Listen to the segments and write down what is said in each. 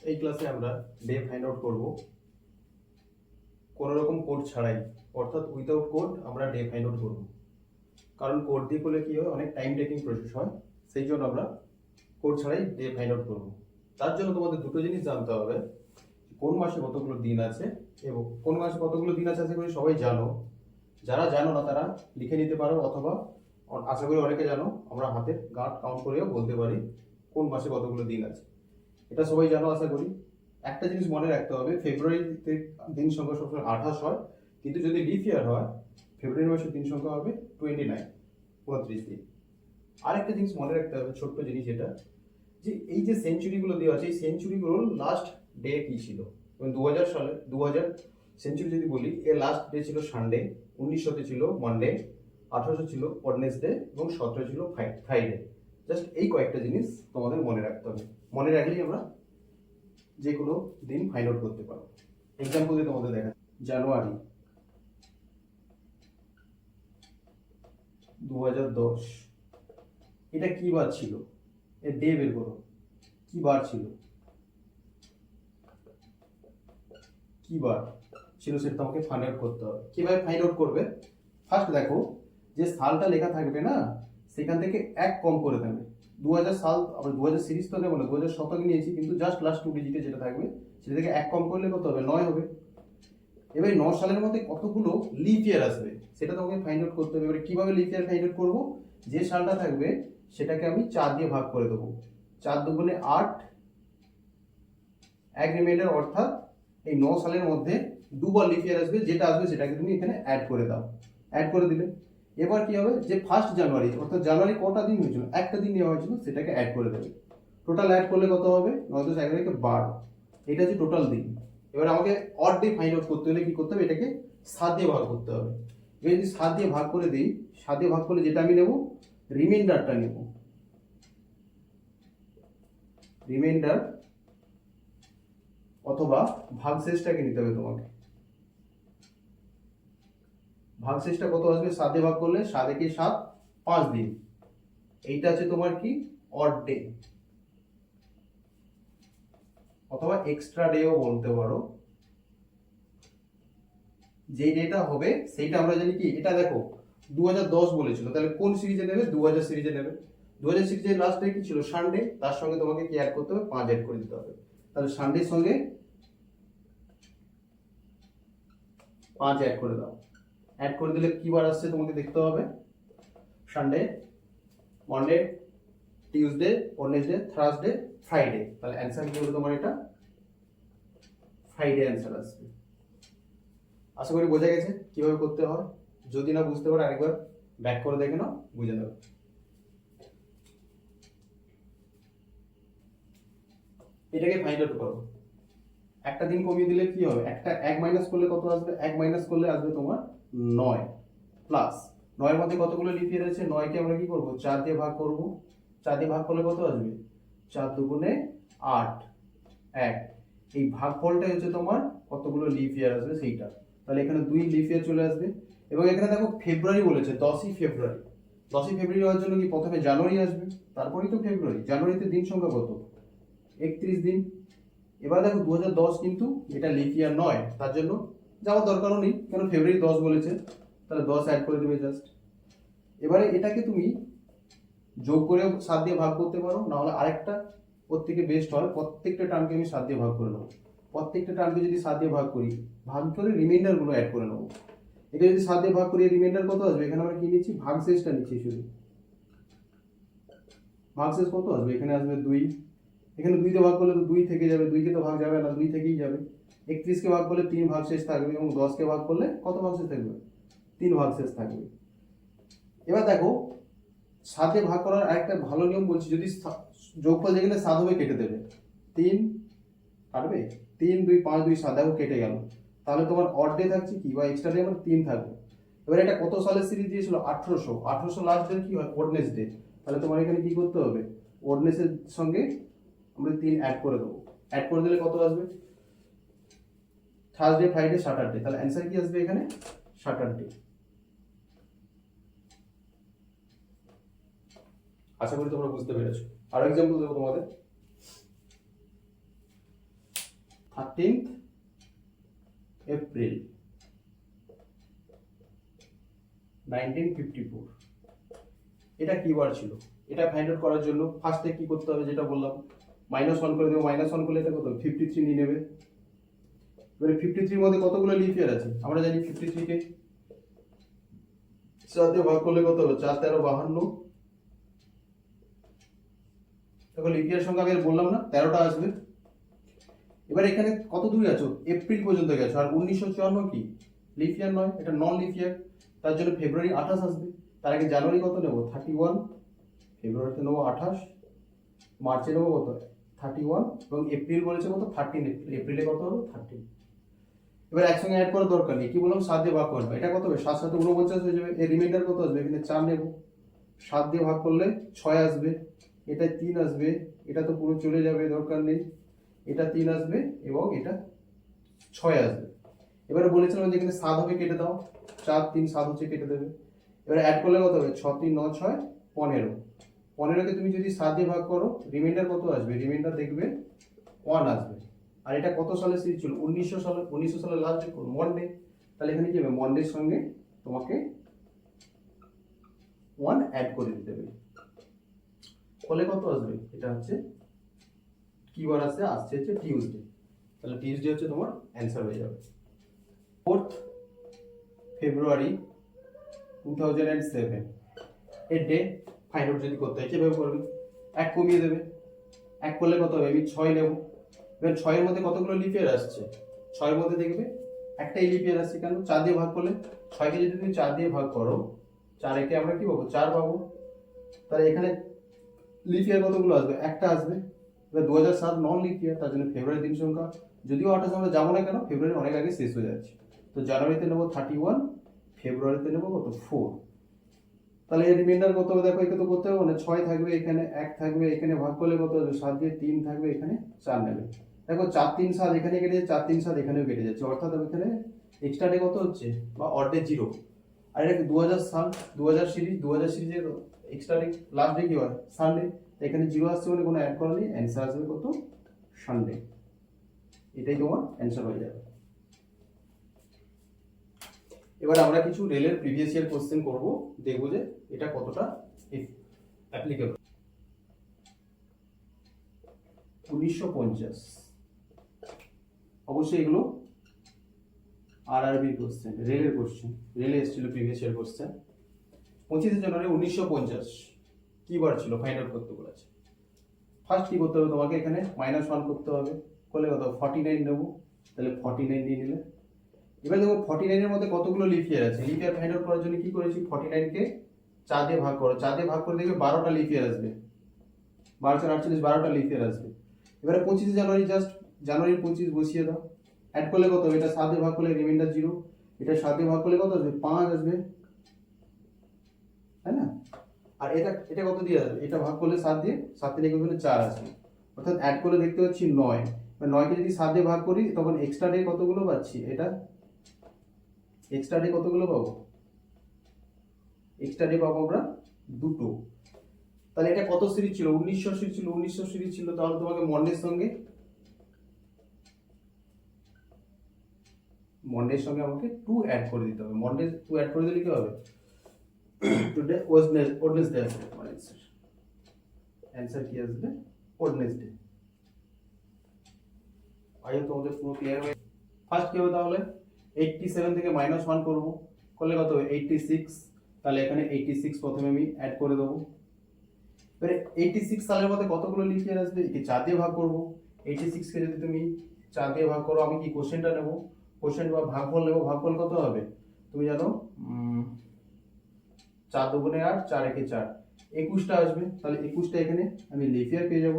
এই ক্লাসে আমরা ডে ফাইন্ড আউট করব কোনো রকম কোড ছাড়াই, অর্থাৎ উইদাউট কোড আমরা ডে ফাইন্ড আউট করব। কারণ কোড দিয়ে করলে কি হয়, অনেক টাইম টেকিং প্রসেস হয়, সেই জন্য আমরা কোড ছাড়াই ডে ফাইন্ড আউট করব। তার জন্য তোমাদের দুটো জিনিস জানতে হবে, কোন মাসে কতগুলো দিন আছে এবং কোন মাসে কতগুলো দিন আছে আশা করি সবাই জানো। যারা জানো না তারা লিখে নিতে পারো, অথবা আশা করি অনেকে জানো, আমরা হাতের গাঁট কাউন্ট করেও বলতে পারি কোন মাসে কতগুলো দিন আছে। এটা সবাই জানো আশা করি। একটা জিনিস মনে রাখতে হবে, ফেব্রুয়ারিতে দিন সংখ্যা সবসময় 28 হয়, কিন্তু যদি লিপ ইয়ার হয় ফেব্রুয়ারি মাসের দিন সংখ্যা হবে 29, 29 দিন। আরেকটা জিনিস মনে রাখতে হবে, ছোট্ট জিনিস এটা, যে এই যে সেঞ্চুরিগুলো দেওয়া আছে, এই সেঞ্চুরিগুলোর লাস্ট ডে কি ছিল। এবং 2000 সালে 2000 সেঞ্চুরি যদি বলি, এর লাস্ট ডে ছিল সানডে, 1900 ছিল মানডে, 1800 ছিল ওয়েডনেসডে এবং 17 ছিল ফ্রাইডে। জাস্ট এই কয়েকটা জিনিস তোমাদের মনে রাখতে হবে, মনে রাখলেই আমরা যে কোনো দিন ফাইন্ড আউট করতে পারো। এক্সাম্পল দিয়ে তোমাদের দেখা, জানুয়ারি 2010, এটা কি বার ছিল, এর ডে বের করো, কি বার ছিল, কি বার ছিল সেটা তোমাকে ফাইন্ড আউট করতে হবে। কিভাবে ফাইন্ড আউট করবে, ফার্স্ট দেখো যে সালটা লেখা থাকবে না, সেখান থেকে এক কম করে দেবে। 2000 সাল, আবার 2000 সিরিজ তো নেবো না, 2000 শতক নিয়েছি, কিন্তু জাস্ট লাস্ট 2 ডিজিটে যেটা থাকবে সেটা থেকে এক কম করলে কত হবে, 9 হবে। এবার 9 সালের মধ্যে কতগুলো লিপ ইয়ার আসবে সেটা তোমাকে ফাইন্ড আউট করতে হবে। এবারে কিভাবে লিপ ইয়ার ফাইন্ড আউট করবো, যে সালটা থাকবে সেটাকে আমি 4 দিয়ে ভাগ করে দেবো, 4 দুগুণে 8, এক রিমাইন্ডার, অর্থাৎ এই 9 সালের মধ্যে দুবার লিপ ইয়ার আসবে, যেটা আসবে সেটাকে তুমি এখানে অ্যাড করে দাও। অ্যাড করে দিলে এবার কি হবে, যে 1 জানুয়ারি, অর্থাৎ জানুয়ারি কটা দিন হয়েছিল, একটা দিন নেওয়া হয়েছিল, সেটাকে অ্যাড করে দেবে। টোটাল অ্যাড করলে কত হবে, 9 + 11 = 12, এটা হচ্ছে টোটাল দিন। এবার আমাকে অড ডে ফাইন্ড আউট করতে হলে কি করতে হবে, এটাকে 7 দিয়ে ভাগ করতে হবে। এবার যদি 7 দিয়ে ভাগ করে দিই, 7 দিয়ে ভাগ করলে যেটা আমি নেব, রিমাইন্ডারটা নেব, রিমাইন্ডার অথবা ভাগশেষটাকে নিতে হবে তোমাকে। ভাগশেষটা কত আসবে, 7 দিয়ে ভাগ করলে 7 একে 7, 5 দিন। এইটা আছে তোমার কি, অড ডে অথবা এক্সট্রা ডেও বলতে পারো। যে ডেটা হবে সেইটা আমরা জানি কি, এটা দেখো 2010 বলেছিল, তাহলে কোন সিরিজে নেবে, 2000 সিরিজে নেবে। 2000 সিরিজের লাস্ট ডে কি ছিল, সানডে, তার সঙ্গে তোমাকে কি অ্যাড করতে হবে, 5 অ্যাড করে দিতে হবে। তাহলে সানডের সঙ্গে 5 অ্যাড করে দাও। অ্যাড করে দিলে কি বার আসছে তোমাকে দেখতে হবে, Sunday, Monday, Tuesday, Wednesday, Thursday, Friday. তাহলে অ্যান্সার কি হবে তোমার, এটা ফ্রাইডে অ্যান্সার আসবে। আশা করি বোঝা গেছে কিভাবে করতে হয়। যদি না বুঝতে পারো আরেকবার ব্যাক করে দেখে নাও, বুঝে নেবে। এটাকে ফাইন্ড আউট করো। একটা দিন কমিয়ে দিলে কি হবে, একটা এক মাইনাস করলে কত আসবে, এক মাইনাস করলে আসবে তোমার 9, প্লাস 9 এর মধ্যে কতগুলো লিপ ইয়ার আছে, 9 কে আমরা কি করব, 4 দিয়ে ভাগ করব। 4 দিয়ে ভাগ করলে কত আসবে, 4 দুগুণে 8, 1। এই ভাগফলটাই হচ্ছে তোমার কতগুলো লিপ ইয়ার আসবে সেইটা। তাহলে এখানে 2 লিপ ইয়ার চলে আসবে। এবং এখানে দেখো ফেব্রুয়ারি বলেছে, 10ই ফেব্রুয়ারি। 10ই ফেব্রুয়ারি হওয়ার জন্য কি প্রথমে জানুয়ারি আসবে, তারপরেই তো ফেব্রুয়ারি। জানুয়ারিতে দিন সংখ্যা কত, 31 দিন। এবার দেখো 2010 কিন্তু এটা লিপ ইয়ার নয়, তার জন্য যাওয়ার দরকারও নেই, কেন ফেব্রুয়ারি 10 বলেছে, তাহলে 10 অ্যাড করে দেবে জাস্ট। এবারে এটাকে তুমি যোগ করেও 7 দিয়ে ভাগ করতে পারো, না হলে আরেকটা ওর থেকে বেস্ট হয়, প্রত্যেকটা টার্মকে আমি 7 দিয়ে ভাগ করে নেবো। প্রত্যেকটা টার্মকে যদি 7 দিয়ে ভাগ করি, ভাগ করে রিমাইন্ডার গুলো অ্যাড করে নেবো। এটা যদি 7 দিয়ে ভাগ করি, রিমাইন্ডার কত আসবে, এখানে আমরা কি নিচ্ছি, ভাগশেষটা নিচ্ছি শুধু। ভাগশেষ কত আসবে, এখানে আসবে 2। এখানে 2 দিয়ে ভাগ করলে তো 2 থেকে যাবে, 2 কে তো ভাগ যাবে না, 2 থেকেই যাবে। 31 কে ভাগ করলে 3 ভাগশেষ থাকবে, এবং 10 কে ভাগ করলে কত ভাগশেষ থাকবে, 3 ভাগশেষ থাকবে। এবার দেখো 7 দিয়ে ভাগ করার আরেকটা ভালো নিয়ম বলছি, যদি যোগফল যেখানে 7 হবে কেটে দেবে, 3 কাটবে, 3 2 5 2 7, দেখো কেটে গেল। তাহলে তোমার অড ডে থাকছে কি, বা এক্সট্রা ডে আমার 3 থাকবে। এবার এটা কত সালের সিরিজ দিয়েছিল, 1800 লাস্ট ডে কি হয়, ওয়েডনেসডে। তাহলে তোমার এখানে কি করতে হবে, ওয়েডনেসের সঙ্গে আমরা 3 অ্যাড করে দেবো। অ্যাড করে দিলে কত আসবে, থার্সডে, ফ্রাইডে, স্যাটারডে। তাহলে অ্যান্সার কি আসবে এখানে, স্যাটারডে। আশা করি তোমরা বুঝতে পেরেছো। আরো এক্সাম্পল দেবো তোমাদের। 13th April 1954। এটা কি বার ছিল? এটা ফাইন্ড আউট করার জন্য ফার্স্টে কি করতে হবে, যেটা বললাম, -1 করে দেবো। -1 করলে এটা কত? 53 নিয়ে নেবে। এবারে 53 মধ্যে কতগুলো লিপ ইয়ার আছে? আমরা জানি 53 কে 4 দিয়ে ভাগ করলে কত হবে? 4 13 52। দেখো লিপ ইয়ার সংখ্যা আমি বললাম না, 13টা আসবে। এবার এখানে কত দূরে আছো? এপ্রিল পর্যন্ত গেছো। আর 1954 কি লিপ ইয়ার নয়, এটা নন লিপ ইয়ার। তার জন্য ফেব্রুয়ারি 28 আসবে। তার আগে জানুয়ারি কত নেবো? 31। ফেব্রুয়ারিতে নেবো 28, মার্চে নেবো কত? 31, এবং এপ্রিল বলেছে কত? 13 এপ্রিল। এপ্রিলে কত হবে? 13। এবার একসঙ্গে অ্যাড করার দরকার নেই, কি বললাম? 7 দিয়ে ভাগ করবে। এটা কত হবে? 7 7 49 হয়ে যাবে। এর রিমাইন্ডার কত আসবে? এখানে 4 নেব। 7 দিয়ে ভাগ করলে 6 আসবে। এটা 3 আসবে। এটা তো পুরো চলে যাবে, দরকার নেই। এটা 3 আসবে এবং এটা 6 আসবে। এবারে বলেছিলাম যে এখানে 7 হবে, কেটে দাও। 4 3 7 হচ্ছে, কেটে দেবে। এবারে অ্যাড করলে কত হবে? 6 3 9 6 15। 15কে তুমি যদি 7 দিয়ে ভাগ করো, রিমাইন্ডার কত আসবে? রিমাইন্ডার দেখবে 1 আসবে। আর এটা কত সালে সিরিজ ছিল? 1900 সালে। 1900 সালে লাস্ট ডেট মন্ডে। তাহলে এখানে কি হবে? মন্ডের সঙ্গে তোমাকে 1 অ্যাড করে দিতে হবে। ফলে কত আসবে? এটা হচ্ছে কি বার আসছে? আসছে হচ্ছে টিউসডে। তাহলে টিউসডে হচ্ছে তোমার অ্যান্সার হয়ে যাবে। 4th ফেব্রুয়ারি 2007 এর ডে ফাইন্ড আউট যদি করতে হয়, কিভাবে করবে? 1 কমিয়ে দেবে। 1 করলে কত হবে? আমি 6 নেব। এবার 6 এর মধ্যে কতগুলো লিপ ইয়ার আসছে? 6 এর মধ্যে দেখবে একটাই লিপ ইয়ার আসছে। কেন? 4 দিয়ে ভাগ করলে। 6কে যদি তুমি 4 দিয়ে ভাগ করো, 4 একে আমরা কি পাবো? 4 পাবো। তাহলে এখানে লিপ ইয়ার কতগুলো আসবে? একটা আসবে। এবার 2007 নন লিপ ইয়ার, তার জন্য ফেব্রুয়ারি দিন সংখ্যা যদিও 28 আমরা যাবো না, কেন? ফেব্রুয়ারি অনেক আগে শেষ হয়ে যাচ্ছে। তো জানুয়ারিতে নেবো 31, ফেব্রুয়ারিতে নেবো কত? 4। তাহলে এর রিমাইন্ডার কত হবে? দেখো, একে তো করতে হবে না। 6 থাকবে, এখানে 1 থাকবে, এখানে ভাগ করলে কত হবে? 7 দিয়ে 3 থাকবে, এখানে 4 নেবে। দেখো 4 3 7 এখানে কেটে যাচ্ছে, 4 3 7 এখানেও কেটে যাচ্ছে। অর্থাৎ এখানে এক্সট্রা ডে কত হচ্ছে? বা অড ডে 0। আর এটা 2000 সাল, 2000 সিরিজ, 2000 সিরিজের এক্সট্রা ডে লাস্ট ডে কি হয়? সানডে। এখানে 0 আসছে মানে কোনো অ্যাড করা নেই, অ্যান্সার আসবে কত? সানডে। এটাই তোমার অ্যান্সার হয়ে যাবে। এবার আমরা কিছু রেলের প্রিভিয়াস ইয়ার কোশ্চেন করব, দেখবো যে এটা কতটা অ্যাপ্লিকেবল। 1950, অবশ্যই এগুলো আরআরবি কোশ্চেন, রেলের কোশ্চেন। রেলে এসেছিল প্রিভিয়াস ইয়ার কোশ্চেন। 25 জানুয়ারি 1950 কি বার ছিল? ফাইন্ড আউট করতে বলেছে। ফার্স্ট কি করতে হবে তোমাকে? এখানে -1 করতে হবে। করলে কত? 49 নেব। তাহলে 49 নিয়ে নিলে। এবার দেখো 49 এর মধ্যে কতগুলো লিপ ইয়ার আছে? লিপ ইয়ার ফাইন্ড আউট করার জন্য কি করেছি? 49 কে 4 দিয়ে ভাগ করো। 4 দিয়ে ভাগ করে দেখবে 12টা লিপ ইয়ার আসবে। 12 4 48, 12টা লিপ ইয়ার আসবে। এবারে 25 জানুয়ারি, জাস্ট জানুয়ারি 25 বসিয়ে দাও। অ্যাড করলে কত হবে? এটা 7 দিয়ে ভাগ করলে রিমাইন্ডার 0। এটা 7 দিয়ে ভাগ করলে কত আসবে? 5 আসবে, তাই না? আর এটা এটা কত দিয়ে আসবে? এটা ভাগ করলে 7 দিয়ে, 7 থেকে করলে 4 আসবে। অর্থাৎ অ্যাড করলে দেখতে পাচ্ছি 9। 9 কে যদি 7 দিয়ে ভাগ করি, তখন এক্সট্রা ডে কতগুলো পাচ্ছি? এটা এক্সট্রা ডে কতগুলো পাবো? এক্সট্রা ডে পাবো আমরা 2টো। তাহলে এটা কত সিরিজ ছিল? 1900 সিরিজ ছিল। 1900 সিরিজ ছিল, তাহলে তোমাকে মন্ডের সঙ্গে আমাকে 2 অ্যাড করে দিতে হবে। মন্ডে 2 অ্যাড করে দিলে কি হবে? টুডে ওয়েডনেসডে আসবে তোমার অ্যান্সার। অ্যান্সার কি আসবে? ওয়েডনেসডে। আই হোপ তোমাদের পুরো ক্লিয়ার হয়ে। ফার্স্ট কি হবে তাহলে? 87 থেকে -1 করব। করলে কত হবে? 86। তাহলে এখানে 86 প্রথমে আমি অ্যাড করে দেবো। এবারে 86 সালের মধ্যে কতগুলো লিপ ইয়ার আসবে? একে 4 দিয়ে ভাগ করব। 86 কে যদি তুমি 4 দিয়ে ভাগ করো, আমি কি কোশ্চেনটা নেব? কোশ্চেন বা ভাগফল নেব। ভাগফল কত হবে? তুমি জানো 4 দুগুণে 8, 4 একে 4, 21টা আসবে। তাহলে 21টা এখানে আমি লিপ ইয়ার পেয়ে যাব।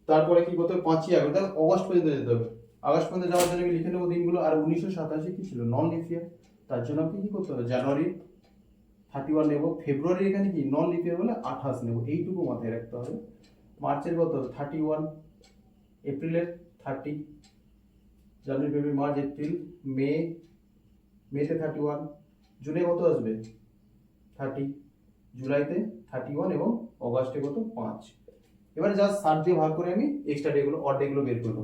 তারপরে কি করতে হবে? 5ই আগস্ট, তাহলে অগস্ট পর্যন্ত যেতে হবে। আগস্ট পর্যন্ত যাওয়ার জন্য আমি লিখে নেবো দিনগুলো। আর 1987 কি ছিল? নন লিপ ইয়ার। তার জন্য আমাকে কি করতে হবে? জানুয়ারি 31 নেব। ফেব্রুয়ারি এখানে কি নন লিপ ইয়ার বলে 28 নেব। এইটুকু মাথায় রাখতে হবে। মার্চের কত হবে? 31, এপ্রিলের 30, জানুয়ারি ফেব্রুয়ারি মার্চ এপ্রিল মে, মেতে 31, জুনে কত আসবে? 30, জুলাইতে 31 এবং অগাস্টে কত? 5। এবারে জাস্ট 7 দিয়ে ভাগ করে আমি এক্সট্রা ডেগুলো, অড ডেগুলো বের করবো।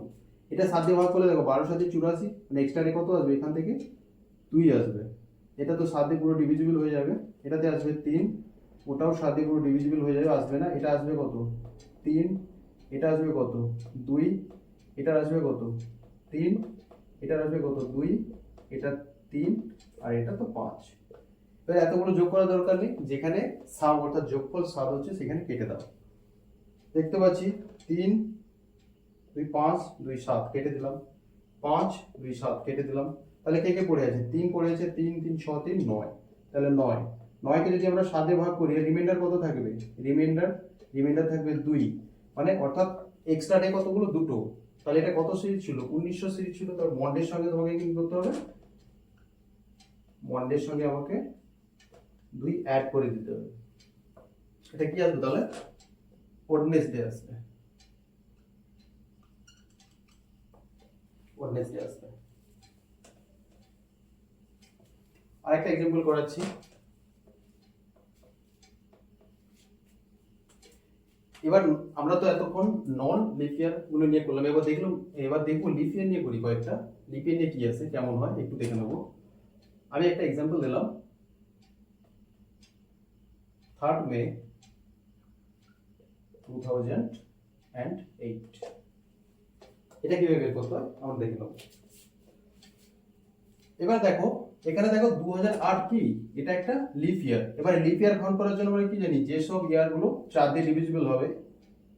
এটা 7 দিয়ে ভাগ করলে দেখো 12 7 84, মানে এক্সট্রা রে কত আসবে এখান থেকে 2 আসবে। এটা তো 7 দিয়ে পুরো ডিভিজিবল হয়ে যাবে, এটাতে আসবে 3, ওটাও 7 দিয়ে পুরো ডিভিজিবল হয়ে যাবে, আসবে না। এটা আসবে কত 3, এটা আসবে কত 2, এটা আসবে কত 3, এটা আসবে কত 2, এটা 3, আর এটা তো 5। এবার এতগুলো যোগ করার দরকার নেই, যেখানে সাম অর্থাৎ যোগফল 7 হচ্ছে সেখানে কেটে দাও। দেখতে পাচ্ছি 3 2 5 2 7 কেটে দিলাম, 5 2 7 কেটে দিলাম। তাহলে কে কে পড়ে আছে? 3 পড়ে আছে, 3 3 6 3 9, তাহলে 9 9 কে যদি আমরা 7 দিয়ে ভাগ করি রিমাইন্ডার কত থাকবে? রিমাইন্ডার থাকবে 2, মানে অর্থাৎ এক্সট্রা ডে কতগুলো? দুটো। তাহলে এটা কত সিরিজ ছিল? 1900 সিরিজ ছিল। তার মন্ডের সঙ্গে তোমাকে কি করতে হবে? মন্ডের সঙ্গে আমাকে 2 অ্যাড করে দিতে হবে। এটা কি আসবে তাহলে? ওয়েডনেসডে আসবে, ওয়েডনেসডে আসবে। আরেকটা এক্সাম্পল করাচ্ছি। এবার আমরা তো এতক্ষণ নন লিপ ইয়ার গুলো নিয়ে করলাম, এবার দেখবো লিপ ইয়ার নিয়ে করি কয়েকটা। লিপ ইয়ার নিয়ে কি আছে, কেমন হয় একটু দেখে নেবো। আমি একটা এক্সাম্পল দিলাম, 3rd May 2008। এটা কিভাবে বের করতে হয় আমরা দেখে নেবো। এবার দেখো এখানে দেখো 2008 কি, এটা একটা লিপ ইয়ার। এবার লিপ ইয়ার কাউন্ট করার জন্য আমরা কি জানি? যেসব ইয়ার গুলো 4 দিয়ে ডিভিজিবল হবে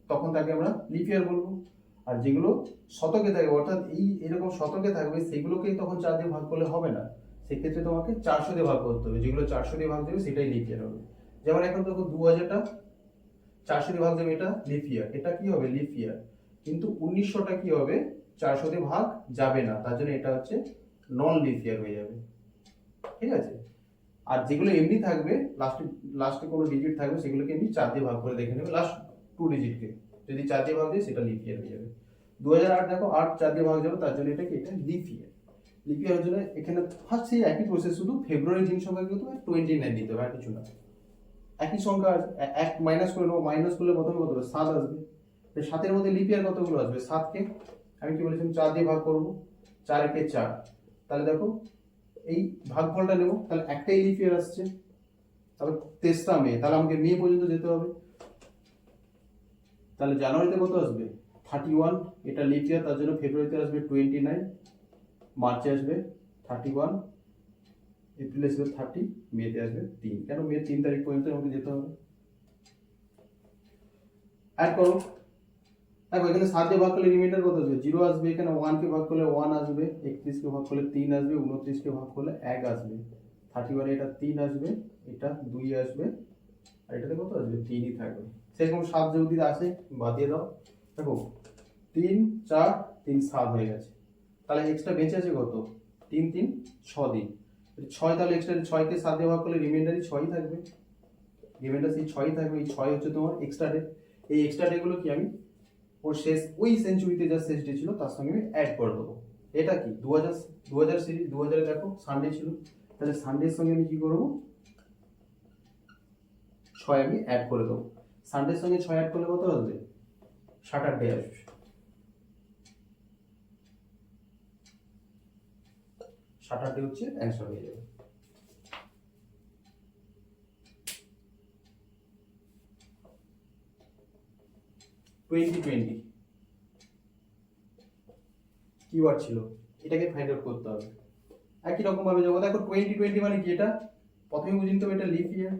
তখন তাকে আমরা লিপ ইয়ার বলবো। আর যেগুলো শতকে থাকবে অর্থাৎ এরকম শতকে থাকবে সেগুলোকেই তখন 4 দিয়ে ভাগ করলে হবে না, সেক্ষেত্রে তোমাকে 400 দিয়ে ভাগ করতে হবে। যেগুলো 400 দিয়ে ভাগ দেবে সেটাই লিপ ইয়ার হবে। যেমন এখন দেখো 2000টা 400 দিয়ে ভাগ দেবে, এটা লিপ ইয়ার, এটা কি হবে? লিপ ইয়ার। কিন্তু 1900টা কি হবে? 400 দিয়ে ভাগ যাবে না, তার জন্য এটা হচ্ছে নন লিপ ইয়ার হয়ে যাবে। ঠিক আছে? আর যেগুলো এমনি থাকবে লাস্টে কোনো ডিজিট থাকবে সেগুলোকে এমনি 4 দিয়ে ভাগ করে দেখে নেবে, লাস্ট 2 ডিজিটকে যদি 4 দিয়ে ভাগ দেয় সেটা লিপ ইয়ার হয়ে যাবে। 2008 দেখো 8 4 দিয়ে ভাগ যাবে, তার জন্য এটা কি? এটা লিপ ইয়ার। লিপ ইয়ার জন্য এখানে ফার্স্ট সেই একই প্রসেস, শুধু ফেব্রুয়ারি দিন সংখ্যা কি হতে হবে? 29 দিতে হবে, আর কিছু না। একই সংখ্যা এক মাইনাস করে নেবো, মাইনাস করলে প্রথমে কত হবে? 7 আসবে। 7-এর মধ্যে লিপ ইয়ার কতগুলো আসবে? 7কে আমি কি বলেছিলাম 4 দিয়ে ভাগ করবো, 4 একে 4। তাহলে দেখো এই ভাগফলটা নেব, তাহলে একটাই লিপ ইয়ার আসছে। তাহলে 23 মে, তাহলে আমাকে মে পর্যন্ত যেতে হবে। তাহলে জানুয়ারিতে কত আসবে? 31, এটা লিপ ইয়ার, তার জন্য ফেব্রুয়ারিতে আসবে 29, মার্চে আসবে 31, এপ্রিলে আসবে 30, মেতে আসবে 3। কেন? মে 3 তারিখ পর্যন্ত আমাকে যেতে হবে। অ্যাড করো। দেখো এখানে 7 দিয়ে ভাগ করলে রিমাইন্ডার কত আসবে? 0 আসবে। এখানে 1 কে ভাগ করলে 1 আসবে, 31 কে ভাগ করলে 3 আসবে, 29 কে ভাগ করলে 1 আসবে, 31 এটা 3 আসবে, এটা 2 আসবে, আর এটাতে কত আসবে? 3ই থাকবে। সেরকম 7 যদি আসে বাদ দিয়ে দাও। দেখো 3 4 3 7 হয়ে গেছে। তাহলে এক্সট্রা বেঁচে আছে কত? 3 3 6 দিন। 6, তাহলে এক্সট্রা 6 কে 7 দিয়ে ভাগ করলে রিমাইন্ডারই 6ই থাকবে, রিমাইন্ডার সেই 6ই থাকবে। এই 6 হচ্ছে তোমার এক্সট্রা ডে। এই এক্সট্রা ডে গুলো কি আমি ওর শেষ ওই সেঞ্চুরিতে যা শেষ ডে ছিল তার সঙ্গে আমি অ্যাড করে দেবো। এটা কি 2000 সিরিজ, 2000 দেখো সানডে ছিল, তাহলে সানডের সঙ্গে আমি কি করবো? 6 আমি অ্যাড করে দেবো। সানডের সঙ্গে 6 অ্যাড করলে কত আসবে? স্যাটারডে আসবে। স্যাটারডে হচ্ছে অ্যান্সার হয়ে যাবে। কিওয়ার্ড ছিল, এটাকে ফাইন্ড আউট করতে হবে। একই রকম ভাবে যখন দেখো 2020 মানে কি, এটা প্রথমে বুঝে নিতে হবে এটা লিপ ইয়ার।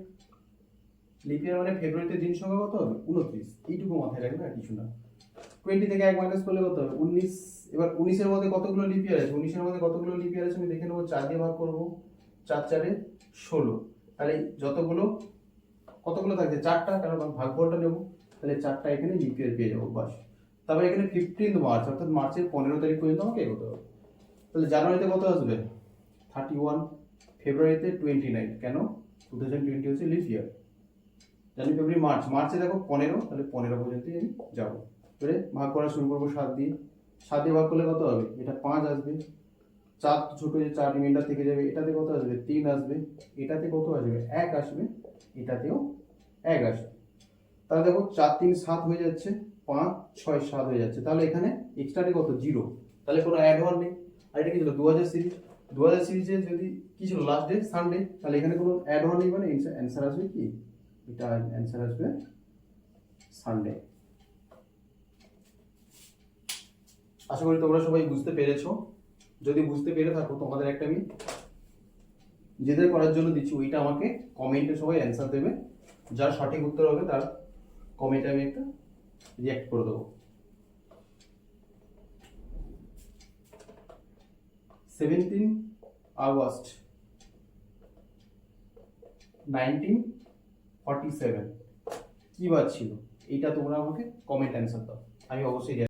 লিপ ইয়ার মানে ফেব্রুয়ারিতে দিন সংখ্যা কত হবে? 29, এইটুকু মাথায় রাখবে আর কিছু না। 20 থেকে 1 মাইনাস করলে কত হবে? 19। এবার 19 এর মধ্যে কতগুলো লিপ ইয়ার আছে? 19 এর মধ্যে কতগুলো লিপ ইয়ার আছে আমি দেখে নেবো। 4 দিয়ে ভাগ করবো, 4 4 16। তাহলে যতগুলো কতগুলো থাকছে? 4টা, কারণ ভাগফলটা নেবো, তাহলে 4টা এখানে লিপ ইয়ার পেয়ে যাবো, বাস। তারপরে এখানে 15 মার্চ অর্থাৎ মার্চের 15 তারিখ পর্যন্ত আমাকে এগোতে হবে। তাহলে জানুয়ারিতে কত আসবে? 31, ফেব্রুয়ারিতে 29, কেন? 2020 হচ্ছে লিপ ইয়ার। জানুয়ারি ফেব্রুয়ারি মার্চে দেখো 15, তাহলে 15 পর্যন্তই আমি যাবো। এবারে ভাগ করা শুরু করবো 7 দিয়ে। 7 দিয়ে ভাগ করলে কত হবে? এটা 5 আসবে, 4 ছোট যে 4 রিমাইন্ডার থেকে যাবে, এটাতে কত আসবে? 3 আসবে, এটাতে কত আসবে? 1 আসবে, এটাতেও 1 আসবে। তাহলে দেখো 4 3 7 হয়ে যাচ্ছে, 5 6 7 হয়ে যাচ্ছে, তাহলে এখানে এক্সট্রাতে কত 0, তাহলে কোনো অ্যাড ওয়ান নেই। আর এটা কি ছিল 2000 সিরিজ, 2000 সিরিজে যদি কি ছিল লাস্ট ডে সানডে, তাহলে এখানে কোনো অ্যাড ওয়ান নেই, মানে অ্যান্সার আসবে কি, এটা অ্যান্সার আসবে সানডে। আশা করি তোমরা সবাই বুঝতে পেরেছো। যদি বুঝতে পেরে থাকো, তোমাদের একটা আমি যেদের করার জন্য দিচ্ছি ওইটা আমাকে কমেন্টে সবাই অ্যান্সার দেবে, যার সঠিক উত্তর হবে তার কমেন্টে আমি একটা রিঅ্যাক্ট করে দেবো। 17 আগস্ট 1947 কি বার ছিল, এইটা তোমরা আমাকে কমেন্ট অ্যান্সার দাও, আমি অবশ্যই